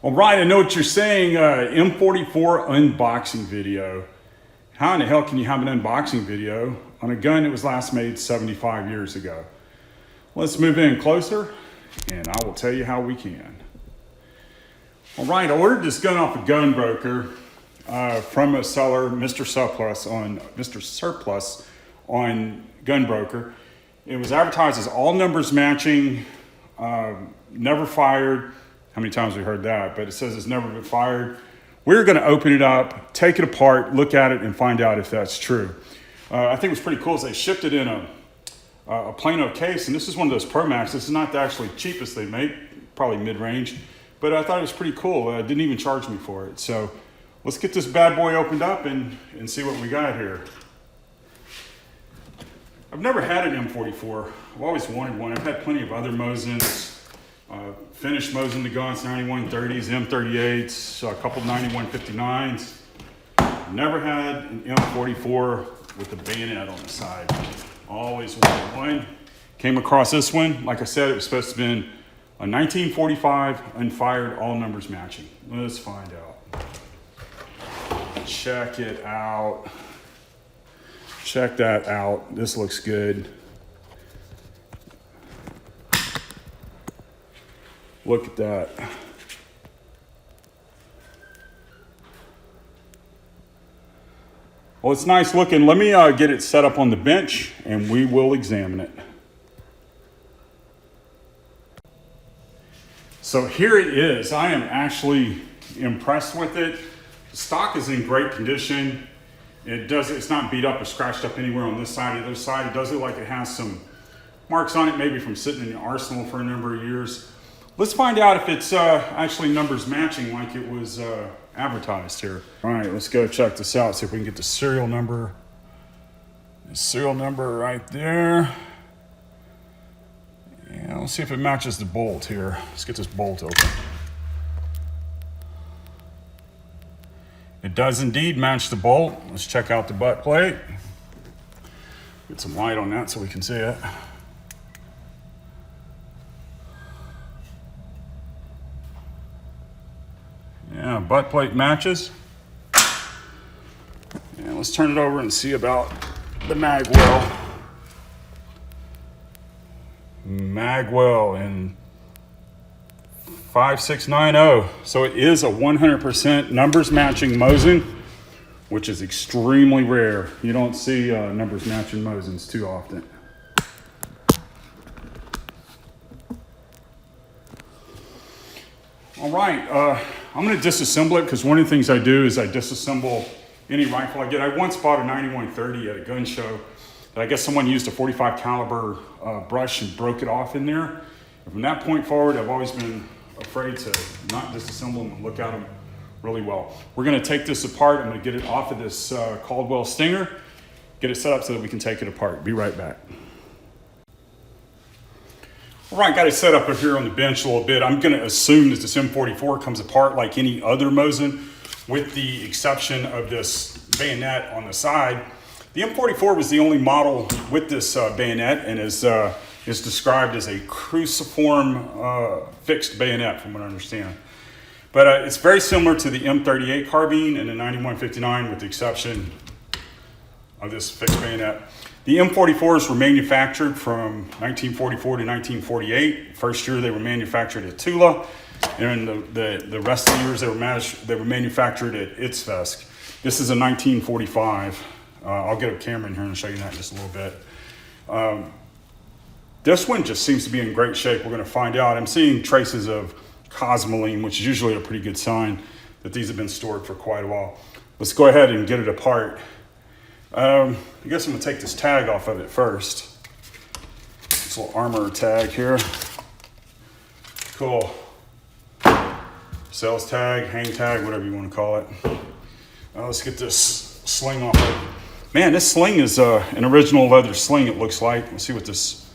All right, I know what you're saying. M44 unboxing video. How in the hell can you have an unboxing video on a gun that was last made 75 years ago? Let's move in closer and I will tell you how we can. All right, I ordered this gun off a gun broker from a seller, Mr. Surplus on Gun Broker. It was advertised as all numbers matching, never fired. How many times we heard that? But it says it's never been fired. We're going to open it up, take it apart, look at it, and find out if that's true. I think what's pretty cool is they shipped it in a Plano case, and this is one of those Pro Max. This is not the actually cheapest they make, probably mid-range, but I thought it was pretty cool. Didn't even charge me for it. So let's get this bad boy opened up and see what we got here. I've never had an M44. I've always wanted one. I've had plenty of other Mosins. Finished Mosin Nagant M44, M38s, a couple 9159s. Never had an M44 with a bayonet on the side. Always wanted one. Came across this one. Like I said, it was supposed to have been a 1945 unfired, all numbers matching. Let's find out. Check it out. Check that out. This looks good. Look at that. Well, it's nice looking. Let me get it set up on the bench and we will examine it. So here it is. I am actually impressed with it. The stock is in great condition. It's not beat up or scratched up anywhere on this side or the other side. It does look like it has some marks on it, maybe from sitting in the Arsenal for a number of years. Let's find out if it's actually numbers matching like it was advertised here. All right, let's go check this out, see if we can get the serial number. The serial number right there. Yeah, let's see if it matches the bolt here. Let's get this bolt open. It does indeed match the bolt. Let's check out the butt plate. Get some light on that so we can see it. Yeah, butt plate matches. And let's turn it over and see about the magwell. Magwell in 5690. So it is a 100% numbers matching Mosin, which is extremely rare. You don't see numbers matching Mosins too often. All right, I'm going to disassemble it because one of the things I do is I disassemble any rifle I get. I once bought a 9130 at a gun show that I guess someone used a 45 caliber brush and broke it off in there. And from that point forward, I've always been afraid to not disassemble them and look at them really well. We're going to take this apart. I'm going to get it off of this Caldwell Stinger, get it set up so that we can take it apart. Be right back. All right, got it set up here on the bench a little bit. I'm going to assume that this M44 comes apart like any other Mosin, with the exception of this bayonet on the side. The M44 was the only model with this bayonet and is described as a cruciform fixed bayonet from what I understand. But it's very similar to the M38 carbine and the 9159 with the exception of this fixed bayonet. The M44s were manufactured from 1944 to 1948. First year they were manufactured at Tula, and the rest of the years they were manufactured at Izhevsk. This is a 1945. I'll get a camera in here and show you that in just a little bit. This one just seems to be in great shape. We're going to find out. I'm seeing traces of cosmoline, which is usually a pretty good sign that these have been stored for quite a while. Let's go ahead and get it apart. I guess I'm going to take this tag off of it first. This little armor tag here. Cool. Sales tag, hang tag, whatever you want to call it. Let's get this sling off of it. Man, this sling is an original leather sling, it looks like. Let's see what this,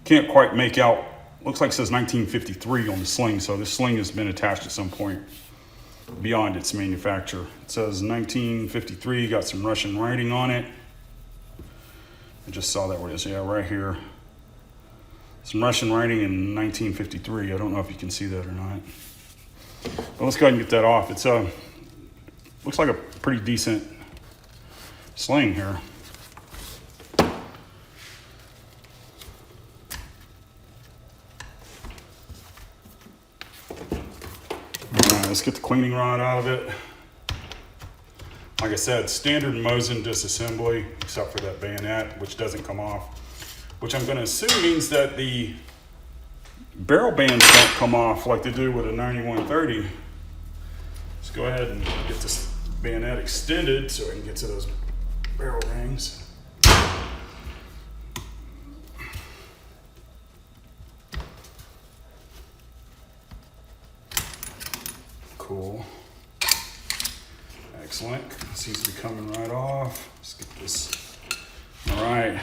can't quite make out. Looks like it says 1953 on the sling, so this sling has been attached at some point beyond its manufacture. It says 1953, got some Russian writing on it. I just saw that where it is, yeah, right here. Some Russian writing in 1953. I don't know if you can see that or not. Well, let's go ahead and get that off. It's looks like a pretty decent sling here. Let's get the cleaning rod out of it. Like I said, standard Mosin disassembly, except for that bayonet, which doesn't come off, which I'm going to assume means that the barrel bands don't come off like they do with a 9130. Let's go ahead and get this bayonet extended so I can get to those barrel rings. Cool. Excellent. Seems to be coming right off. Let's get this. All right.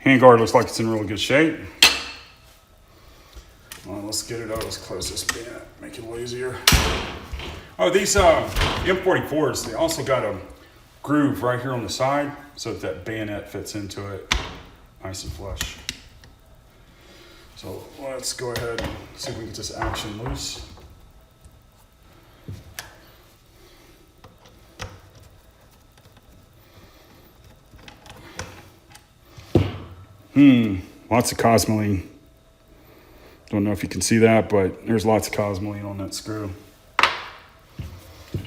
Handguard looks like it's in really good shape. Well, let's get it out as close as bayonet. Make it a little easier. Oh, these M44s, they also got a groove right here on the side so that bayonet fits into it nice and flush. So let's go ahead and see if we can get this action loose. Lots of cosmoline. Don't know if you can see that, but there's lots of cosmoline on that screw.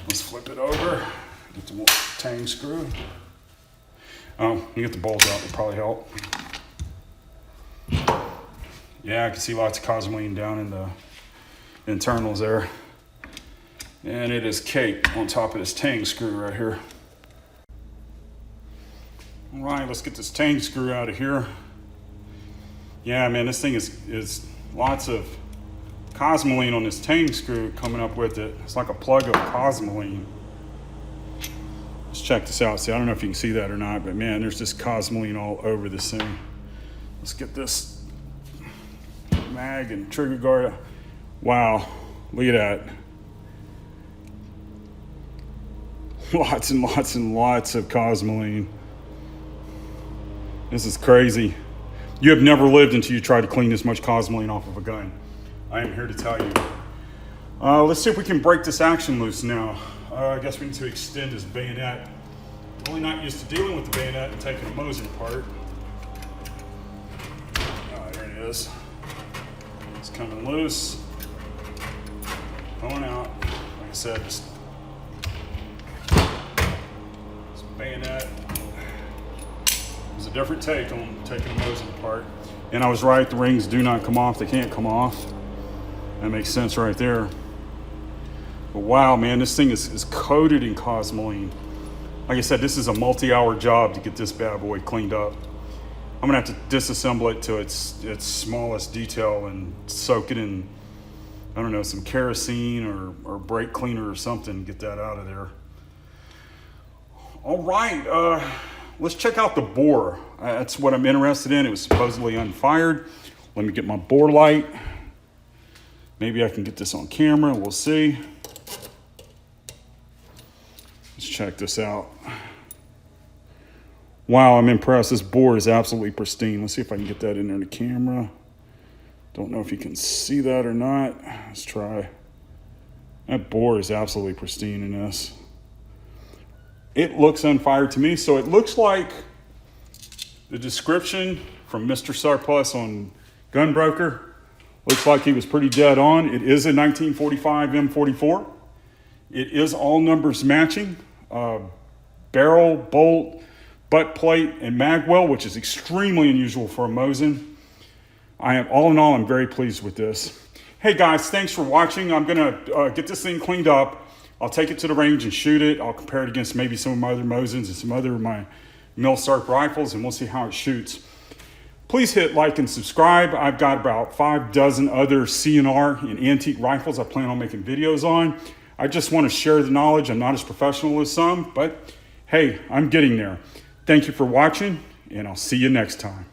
Let's flip it over, get the more tang screw. Oh, you get the bolts out, it'll probably help. Yeah, I can see lots of cosmoline down in the internals there. And it is caked on top of this tang screw right here. All right, let's get this tang screw out of here. Yeah, man, this thing is lots of cosmoline on this tang screw coming up with it. It's like a plug of cosmoline. Let's check this out. See, I don't know if you can see that or not, but man, there's just cosmoline all over this thing. Let's get this mag and trigger guard. Wow, look at that. Lots and lots and lots of cosmoline. This is crazy. You have never lived until you try to clean this much cosmoline off of a gun. I am here to tell you. Let's see if we can break this action loose now. I guess we need to extend this bayonet. Really not used to dealing with the bayonet and taking a Mosin apart. There it is. It's coming loose. Going out. Like I said, just this bayonet. It was a different take on taking a Mosin apart. And I was right, the rings do not come off. They can't come off. That makes sense right there. But wow, man, this thing is coated in cosmoline. Like I said, this is a multi-hour job to get this bad boy cleaned up. I'm gonna have to disassemble it to its smallest detail and soak it in, I don't know, some kerosene or brake cleaner or something, get that out of there. All right, let's check out the bore. That's what I'm interested in. It was supposedly unfired. Let me get my bore light. Maybe I can get this on camera, we'll see. Let's check this out. Wow, I'm impressed. This bore is absolutely pristine. Let's see if I can get that in there in the camera. Don't know if you can see that or not. Let's try. That bore is absolutely pristine in this. It looks unfired to me, so it looks like the description from Mr. Surplus on Gunbroker. Looks like he was pretty dead on. It is a 1945 M44. It is all numbers matching. Barrel, bolt, butt plate, and mag well, which is extremely unusual for a Mosin. All in all, I'm very pleased with this. Hey guys, thanks for watching. I'm gonna get this thing cleaned up. I'll take it to the range and shoot it. I'll compare it against maybe some of my other Mosins and some other of my Milsark rifles, and we'll see how it shoots. Please hit like and subscribe. I've got about 5 dozen other CNR and antique rifles I plan on making videos on. I just want to share the knowledge. I'm not as professional as some, but hey, I'm getting there. Thank you for watching, and I'll see you next time.